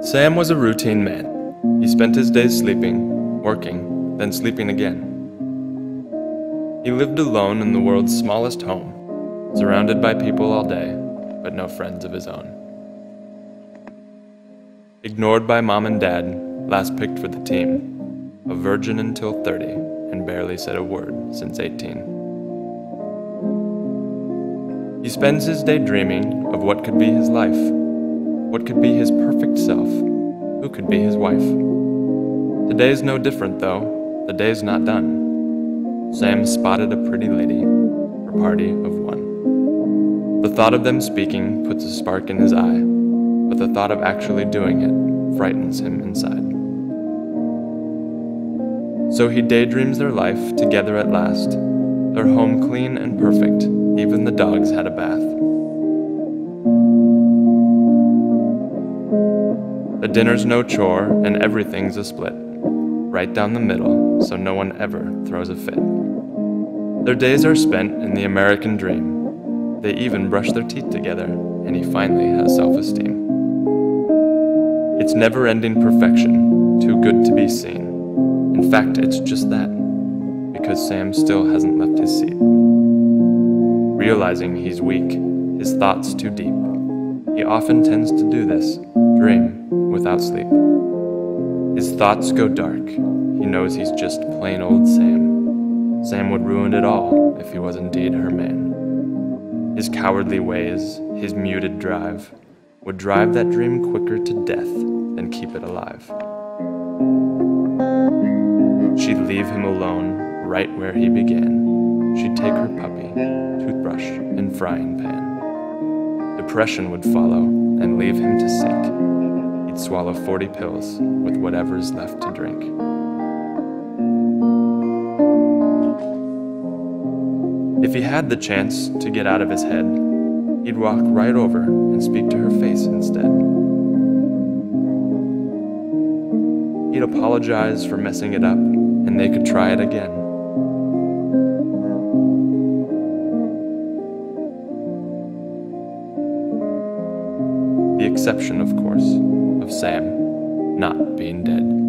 Sam was a routine man. He spent his days sleeping, working, then sleeping again. He lived alone in the world's smallest home, surrounded by people all day, but no friends of his own. Ignored by mom and dad, last picked for the team, a virgin until 30, and barely said a word since 18. He spends his day dreaming of what could be his life, what could be his perfect self, who could be his wife. Today's no different though, the day's not done. Sam spotted a pretty lady, her party of one. The thought of them speaking puts a spark in his eye, but the thought of actually doing it frightens him inside. So he daydreams their life together at last, their home clean and perfect, even the dogs had a bath. The dinner's no chore and everything's a split, right down the middle so no one ever throws a fit. Their days are spent in the American dream. They even brush their teeth together and he finally has self-esteem. It's never-ending perfection, too good to be seen. In fact, it's just that, because Sam still hasn't left his seat. Realizing he's weak, his thoughts too deep, he often tends to do this, dream without sleep. His thoughts go dark, he knows he's just plain old Sam. Sam would ruin it all if he was indeed her man. His cowardly ways, his muted drive, would drive that dream quicker to death than keep it alive. She'd leave him alone right where he began. She'd take her puppy, toothbrush, and frying pan. Depression would follow and leave him to sink. He'd swallow 40 pills with whatever's left to drink. If he had the chance to get out of his head, he'd walk right over and speak to her face instead. He'd apologize for messing it up, and they could try it again. The exception, of course, of Sam not being dead.